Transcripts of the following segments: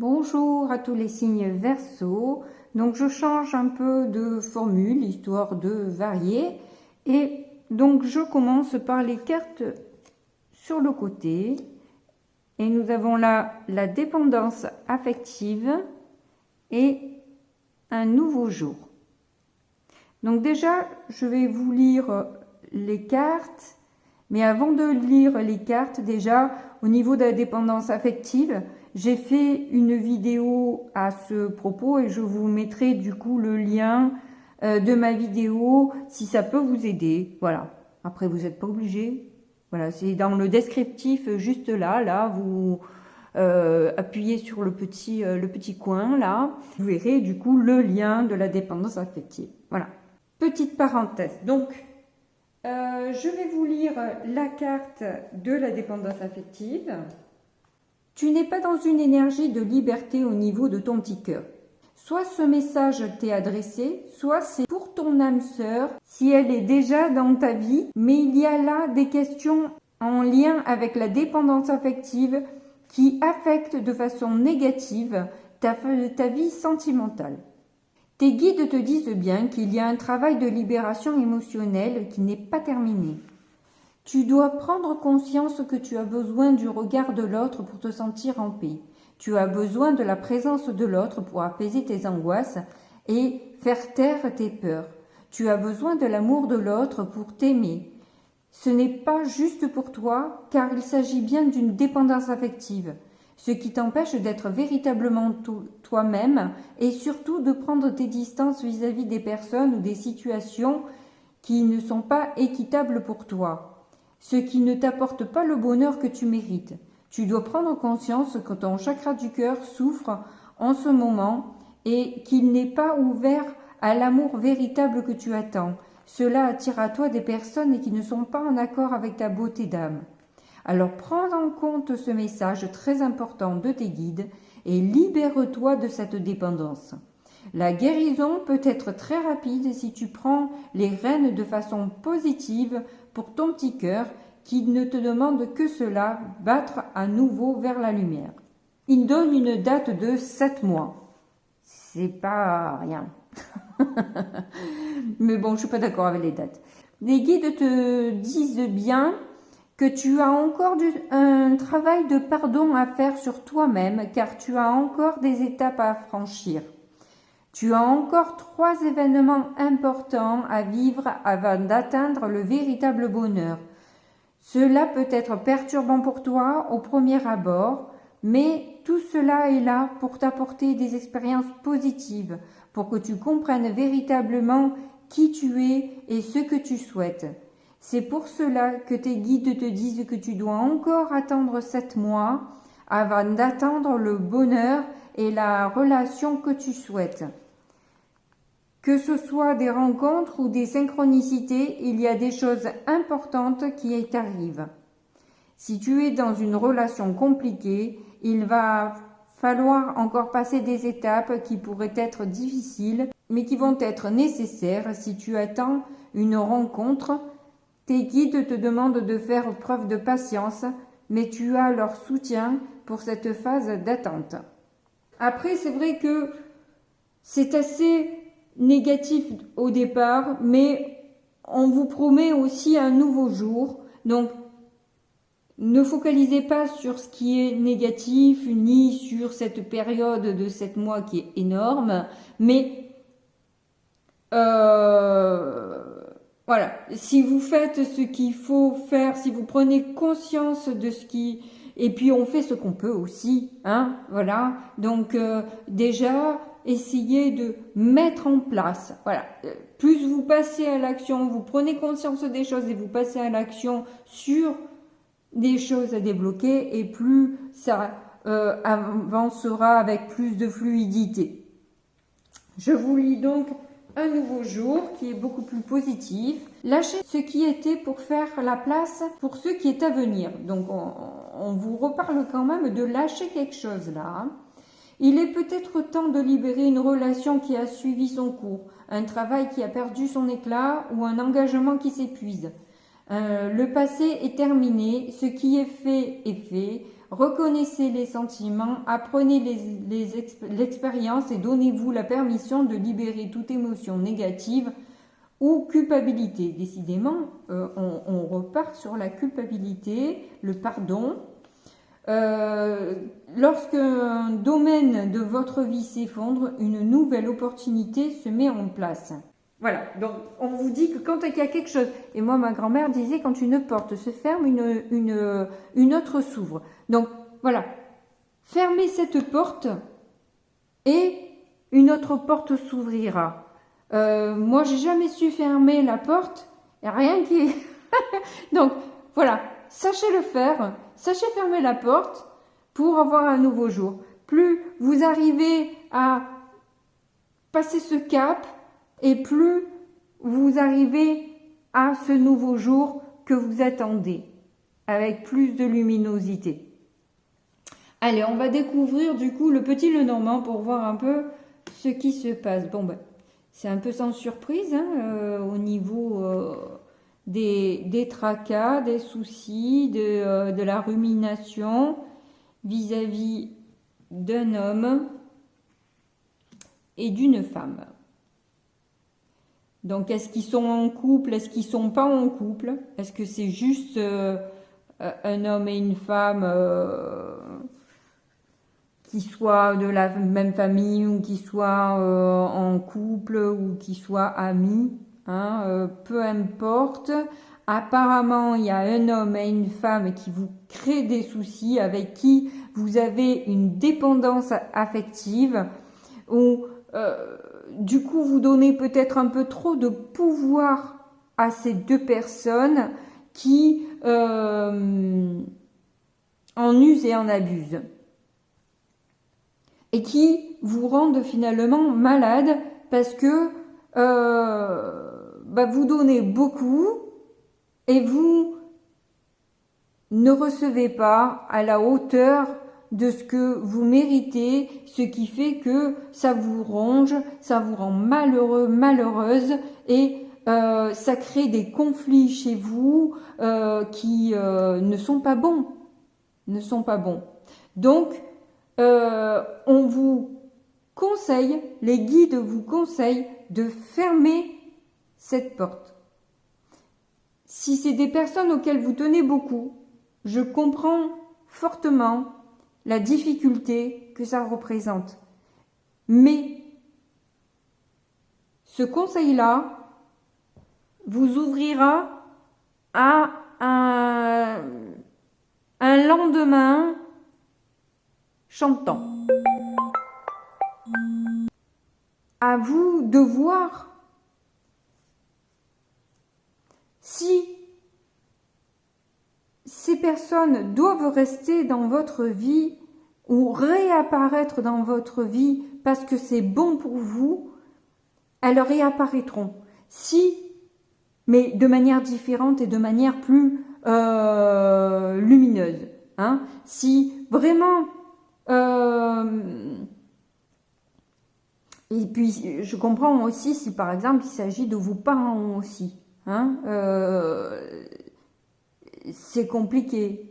Bonjour à tous les signes Verseau. Donc je change un peu de formule histoire de varier et donc je commence par les cartes sur le côté et nous avons là la dépendance affective et un nouveau jour. Donc déjà je vais vous lire les cartes, mais avant de lire les cartes, déjà au niveau de la dépendance affective, j'ai fait une vidéo à ce propos et je vous mettrai du coup le lien de ma vidéo si ça peut vous aider. Voilà. Après, vous n'êtes pas obligé. Voilà, c'est dans le descriptif juste là, vous appuyez sur le petit coin là. Vous verrez du coup le lien de la dépendance affective. Voilà. Petite parenthèse. Donc, je vais vous lire la carte de la dépendance affective. Tu n'es pas dans une énergie de liberté au niveau de ton petit cœur. Soit ce message t'est adressé, soit c'est pour ton âme sœur, si elle est déjà dans ta vie, mais il y a là des questions en lien avec la dépendance affective qui affectent de façon négative ta vie sentimentale. Tes guides te disent bien qu'il y a un travail de libération émotionnelle qui n'est pas terminé. Tu dois prendre conscience que tu as besoin du regard de l'autre pour te sentir en paix. Tu as besoin de la présence de l'autre pour apaiser tes angoisses et faire taire tes peurs. Tu as besoin de l'amour de l'autre pour t'aimer. Ce n'est pas juste pour toi, car il s'agit bien d'une dépendance affective, ce qui t'empêche d'être véritablement toi-même et surtout de prendre tes distances vis-à-vis des personnes ou des situations qui ne sont pas équitables pour toi. Ce qui ne t'apporte pas le bonheur que tu mérites. Tu dois prendre conscience que ton chakra du cœur souffre en ce moment et qu'il n'est pas ouvert à l'amour véritable que tu attends. Cela attire à toi des personnes qui ne sont pas en accord avec ta beauté d'âme. Alors prends en compte ce message très important de tes guides et libère-toi de cette dépendance. La guérison peut être très rapide si tu prends les rênes de façon positive pour ton petit cœur qui ne te demande que cela, battre à nouveau vers la lumière. Il donne une date de 7 mois. C'est pas rien. Mais bon, je suis pas d'accord avec les dates. Les guides te disent bien que tu as encore un travail de pardon à faire sur toi-même car tu as encore des étapes à franchir. Tu as encore 3 événements importants à vivre avant d'atteindre le véritable bonheur. Cela peut être perturbant pour toi au premier abord, mais tout cela est là pour t'apporter des expériences positives, pour que tu comprennes véritablement qui tu es et ce que tu souhaites. C'est pour cela que tes guides te disent que tu dois encore attendre 7 mois avant d'atteindre le bonheur et la relation que tu souhaites. Que ce soit des rencontres ou des synchronicités, il y a des choses importantes qui t'arrivent. Si tu es dans une relation compliquée, il va falloir encore passer des étapes qui pourraient être difficiles, mais qui vont être nécessaires si tu attends une rencontre. Tes guides te demandent de faire preuve de patience, mais tu as leur soutien pour cette phase d'attente. Après, c'est vrai que c'est assez négatif au départ, mais on vous promet aussi un nouveau jour. Donc, ne focalisez pas sur ce qui est négatif, ni sur cette période de 7 mois qui est énorme, mais voilà, si vous faites ce qu'il faut faire, si vous prenez conscience de ce qui... Et puis on fait ce qu'on peut aussi, hein, voilà. Donc déjà, essayez de mettre en place, voilà. Plus vous passez à l'action, vous prenez conscience des choses et vous passez à l'action sur des choses à débloquer, et plus ça avancera avec plus de fluidité. Je vous lis donc un nouveau jour qui est beaucoup plus positif. Lâchez ce qui était pour faire la place pour ce qui est à venir. Donc on vous reparle quand même de lâcher quelque chose là. Il est peut-être temps de libérer une relation qui a suivi son cours, un travail qui a perdu son éclat ou un engagement qui s'épuise. Le passé est terminé, ce qui est fait est fait. reconnaissez les sentiments, apprenez l'expérience et donnez-vous la permission de libérer toute émotion négative ou culpabilité. Décidément, on repart sur la culpabilité, le pardon. Lorsqu'un domaine de votre vie s'effondre, une nouvelle opportunité se met en place. Voilà, donc on vous dit que quand il y a quelque chose, et moi ma grand-mère disait quand une porte se ferme, une autre s'ouvre. Donc voilà, fermez cette porte et une autre porte s'ouvrira. Moi j'ai jamais su fermer la porte, il n'y a rien qui... Donc voilà, sachez le faire, sachez fermer la porte pour avoir un nouveau jour. Plus vous arrivez à passer ce cap, et plus vous arrivez à ce nouveau jour que vous attendez, avec plus de luminosité. Allez, on va découvrir du coup le petit Lenormand pour voir un peu ce qui se passe. Bon, ben, c'est un peu sans surprise au niveau des tracas, des soucis, de la rumination vis-à-vis d'un homme et d'une femme. Donc, est-ce qu'ils sont en couple? Est-ce qu'ils sont pas en couple? Est-ce que c'est juste un homme et une femme qui soient de la même famille ou qui soient en couple ou qui soient amis, peu importe. Apparemment, il y a un homme et une femme qui vous créent des soucis, avec qui vous avez une dépendance affective ou du coup, vous donnez peut-être un peu trop de pouvoir à ces deux personnes qui en usent et en abusent. Et qui vous rendent finalement malade parce que vous donnez beaucoup et vous ne recevez pas à la hauteur de ce que vous méritez, ce qui fait que ça vous ronge, ça vous rend malheureux, malheureuse et ça crée des conflits chez vous qui ne sont pas bons, Donc, on vous conseille, les guides vous conseillent de fermer cette porte. Si c'est des personnes auxquelles vous tenez beaucoup, je comprends fortement la difficulté que ça représente. Mais ce conseil-là vous ouvrira à un lendemain chantant. À vous de voir si ces personnes doivent rester dans votre vie ou réapparaître dans votre vie parce que c'est bon pour vous, elles réapparaîtront. Mais de manière différente et de manière plus lumineuse. Si vraiment... et puis, je comprends aussi si par exemple il s'agit de vos parents aussi. C'est compliqué.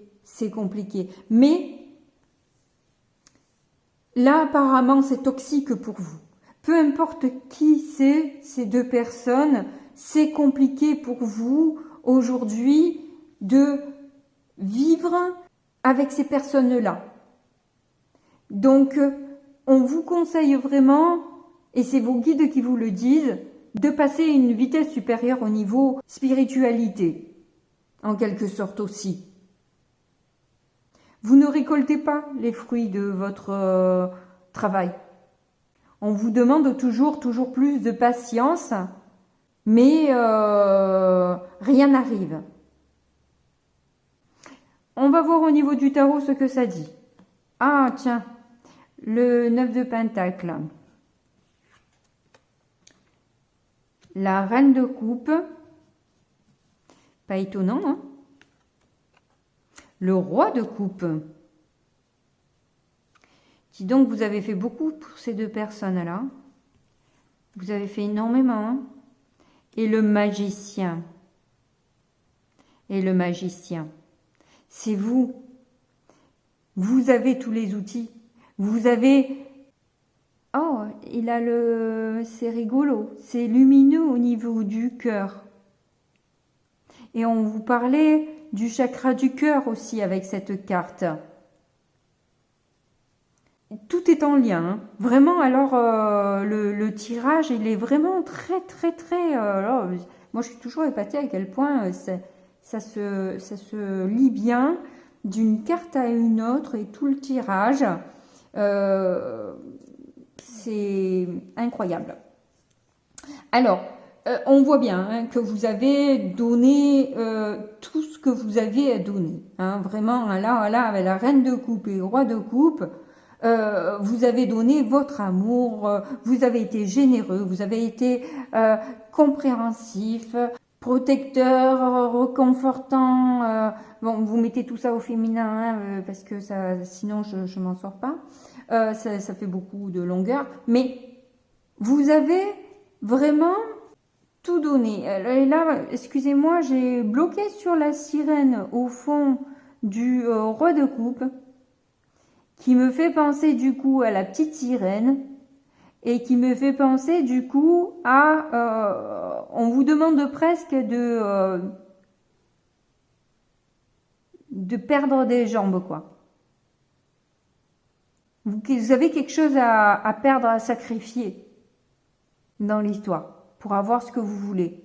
Mais là, apparemment, c'est toxique pour vous. Peu importe qui c'est, ces deux personnes, c'est compliqué pour vous aujourd'hui de vivre avec ces personnes-là. Donc, on vous conseille vraiment, et c'est vos guides qui vous le disent, de passer à une vitesse supérieure au niveau spiritualité, en quelque sorte aussi. Vous ne récoltez pas les fruits de votre travail. On vous demande toujours plus de patience, mais rien n'arrive. On va voir au niveau du tarot ce que ça dit. Ah tiens, le 9 de Pentacle. La reine de coupe. Pas étonnant, Le roi de coupe. Dis donc, vous avez fait beaucoup pour ces deux personnes-là. Vous avez fait énormément. Et le magicien. C'est vous. Vous avez tous les outils. Vous avez... Oh, il a le... C'est rigolo. C'est lumineux au niveau du cœur. Et on vous parlait du chakra du cœur aussi avec cette carte. Tout est en lien. Hein. Vraiment, alors, le tirage, il est vraiment très, très, très... alors, moi, je suis toujours épatée à quel point ça se lit bien d'une carte à une autre et tout le tirage. C'est incroyable. Alors, on voit bien hein, que vous avez donné tout ce que vous aviez à donner. Hein, vraiment, là, avec la reine de coupe et le roi de coupe, vous avez donné votre amour, vous avez été généreux, vous avez été compréhensif, protecteur, réconfortant. Bon, vous mettez tout ça au féminin hein, parce que ça, sinon je m'en sors pas. Ça fait beaucoup de longueur, mais vous avez vraiment tout donné. Et là, excusez-moi, j'ai bloqué sur la sirène au fond du roi de coupe, qui me fait penser du coup à la petite sirène, et qui me fait penser du coup à... on vous demande presque de perdre des jambes, quoi. Vous avez quelque chose à perdre, à sacrifier dans l'histoire pour avoir ce que vous voulez.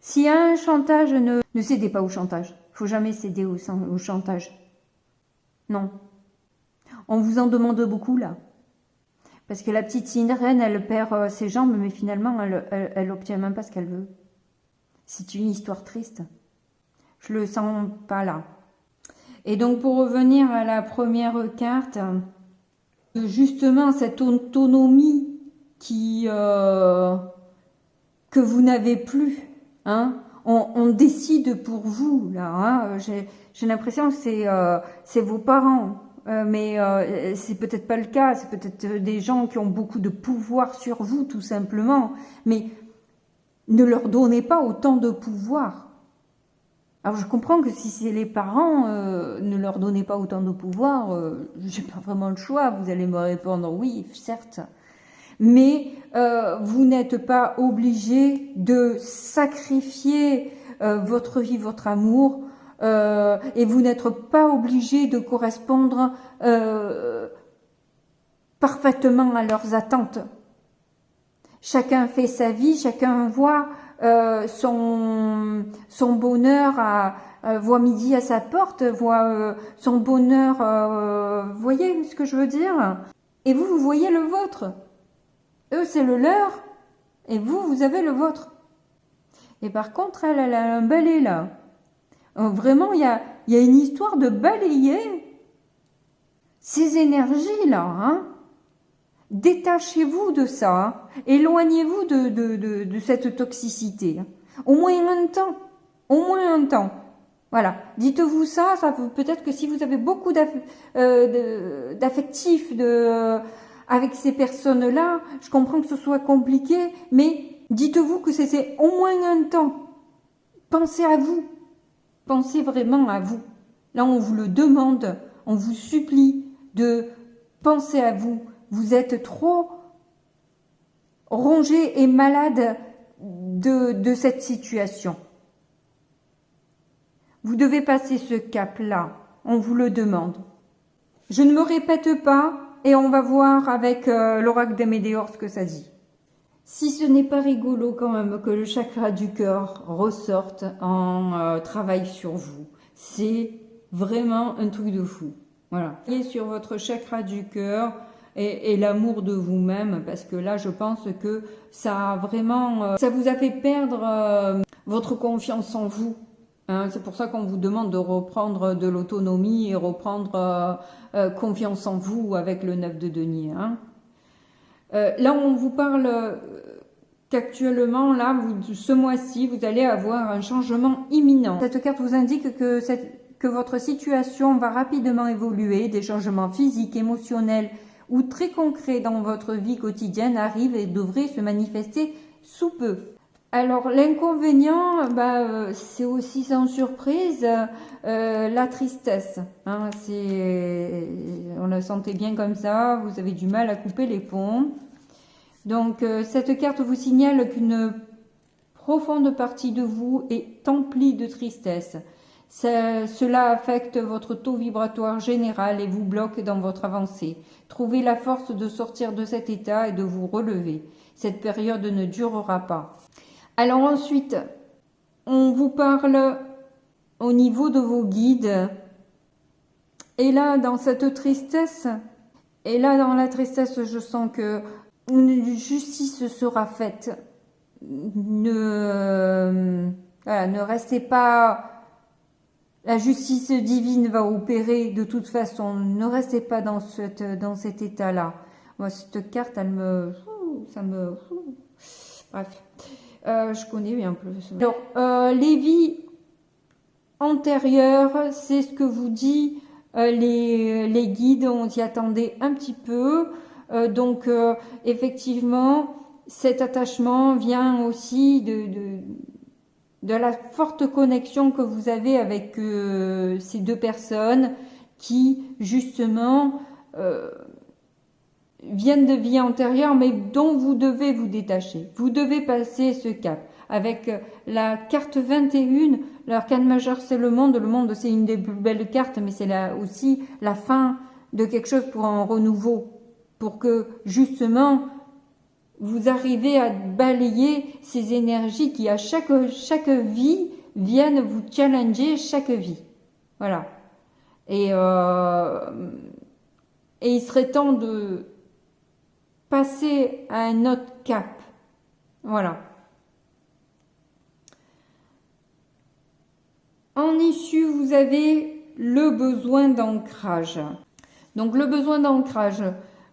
S'il y a un chantage, ne cédez pas au chantage. Il ne faut jamais céder au chantage. Non. On vous en demande beaucoup là. Parce que la petite sirène, elle perd ses jambes, mais finalement, elle obtient même pas ce qu'elle veut. C'est une histoire triste. Je le sens pas là. Et donc, pour revenir à la première carte, justement, cette autonomie que vous n'avez plus, hein, on décide pour vous, là, hein, j'ai l'impression que c'est vos parents, mais c'est peut-être pas le cas, c'est peut-être des gens qui ont beaucoup de pouvoir sur vous, tout simplement, mais ne leur donnez pas autant de pouvoir. Alors je comprends que si c'est les parents, ne leur donnez pas autant de pouvoir, j'ai pas vraiment le choix, vous allez me répondre oui, certes. Mais vous n'êtes pas obligé de sacrifier votre vie, votre amour, et vous n'êtes pas obligé de correspondre parfaitement à leurs attentes. Chacun fait sa vie, chacun voit son bonheur voit midi à sa porte, voit son bonheur, vous voyez ce que je veux dire? Et vous voyez le vôtre. Eux, c'est le leur, et vous avez le vôtre. Et par contre, elle a un balai là. Vraiment, il y a une histoire de balayer ces énergies-là, hein. Détachez-vous de ça, hein. Éloignez-vous de cette toxicité. Au moins un temps. Au moins un temps. Voilà. Dites-vous ça peut-être que si vous avez beaucoup d'affectifs avec ces personnes-là, je comprends que ce soit compliqué, mais dites-vous que c'est au moins un temps. Pensez à vous. Pensez vraiment à vous. Là, on vous le demande, on vous supplie de penser à vous. Vous êtes trop rongé et malade de cette situation. Vous devez passer ce cap-là. On vous le demande. Je ne me répète pas et on va voir avec l'oracle des Médéors ce que ça dit. Si ce n'est pas rigolo quand même que le chakra du cœur ressorte en travail sur vous, c'est vraiment un truc de fou. Voilà. Et sur votre chakra du cœur et l'amour de vous-même, parce que là, je pense que ça a vraiment, ça vous a fait perdre votre confiance en vous. Hein, c'est pour ça qu'on vous demande de reprendre de l'autonomie et reprendre confiance en vous avec le 9 de denier. Hein. Là, on vous parle qu'actuellement, là, ce mois-ci, vous allez avoir un changement imminent. Cette carte vous indique que votre situation va rapidement évoluer, des changements physiques, émotionnels ou très concrets dans votre vie quotidienne arrivent et devraient se manifester sous peu. Alors l'inconvénient, c'est aussi sans surprise la tristesse. Hein, on le sentait bien comme ça, vous avez du mal à couper les ponts. Donc cette carte vous signale qu'une profonde partie de vous est emplie de tristesse. Cela affecte votre taux vibratoire général et vous bloque dans votre avancée. Trouvez la force de sortir de cet état et de vous relever. Cette période ne durera pas. Alors ensuite, on vous parle au niveau de vos guides. Et là, dans cette tristesse, dans la tristesse, je sens que une justice sera faite. Ne restez pas... La justice divine va opérer de toute façon. Ne restez pas dans cet état-là. Moi, cette carte, bref. Je connais bien plus. Alors, les vies antérieures, c'est ce que vous dit les guides. On s'y attendait un petit peu. Donc, effectivement, cet attachement vient aussi de la forte connexion que vous avez avec ces deux personnes qui, justement, viennent de vie antérieure, mais dont vous devez vous détacher. Vous devez passer ce cap. Avec la carte 21, l'arcane majeur, c'est le monde. Le monde, c'est une des plus belles cartes, mais c'est aussi la fin de quelque chose pour un renouveau. Pour que, justement, vous arrivez à balayer ces énergies qui, à chaque vie, viennent vous challenger chaque vie. Voilà. Et il serait temps de passer à un autre cap. Voilà. En issue, vous avez le besoin d'ancrage. Donc le besoin d'ancrage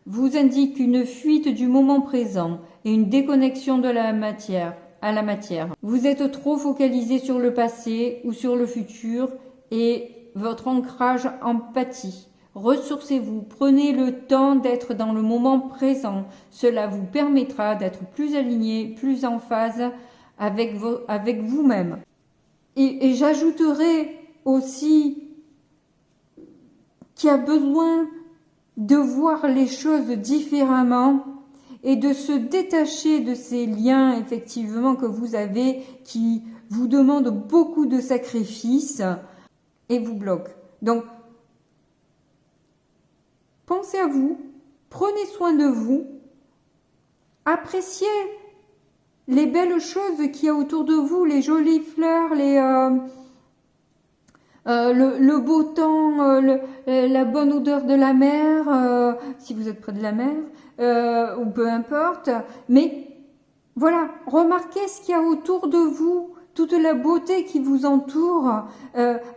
vous indique une fuite du moment présent et une déconnexion de la matière à la matière. Vous êtes trop focalisé sur le passé ou sur le futur et votre ancrage en pâtit. Ressourcez-vous, prenez le temps d'être dans le moment présent. Cela vous permettra d'être plus aligné, plus en phase avec vous-même. Et j'ajouterai aussi qu'il y a besoin de voir les choses différemment et de se détacher de ces liens effectivement que vous avez qui vous demandent beaucoup de sacrifices et vous bloquent. Donc, pensez à vous, prenez soin de vous, appréciez les belles choses qu'il y a autour de vous, les jolies fleurs, le beau temps, la bonne odeur de la mer, si vous êtes près de la mer, ou peu importe. Mais voilà, remarquez ce qu'il y a autour de vous, toute la beauté qui vous entoure.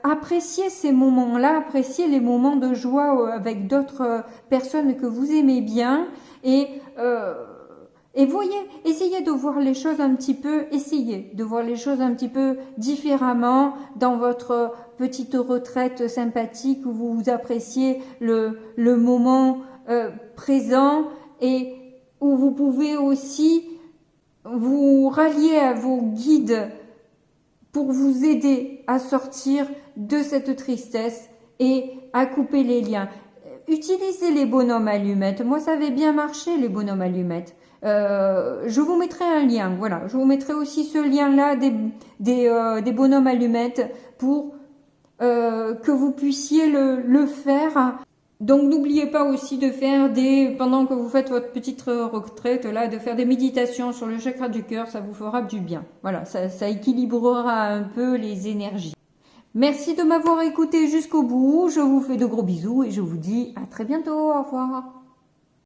Appréciez ces moments-là, appréciez les moments de joie avec d'autres personnes que vous aimez bien. Et voyez, essayez de voir les choses un petit peu, différemment dans votre petite retraite sympathique où vous appréciez le moment présent et où vous pouvez aussi vous rallier à vos guides pour vous aider à sortir de cette tristesse et à couper les liens. Utilisez les bonhommes allumettes. Moi, ça avait bien marché, les bonhommes allumettes. Je vous mettrai un lien, voilà. Je vous mettrai aussi ce lien-là des bonhommes allumettes pour que vous puissiez le faire. Donc, n'oubliez pas aussi de faire pendant que vous faites votre petite retraite, là, de faire des méditations sur le chakra du cœur, ça vous fera du bien. Voilà, ça équilibrera un peu les énergies. Merci de m'avoir écouté jusqu'au bout. Je vous fais de gros bisous et je vous dis à très bientôt. Au revoir.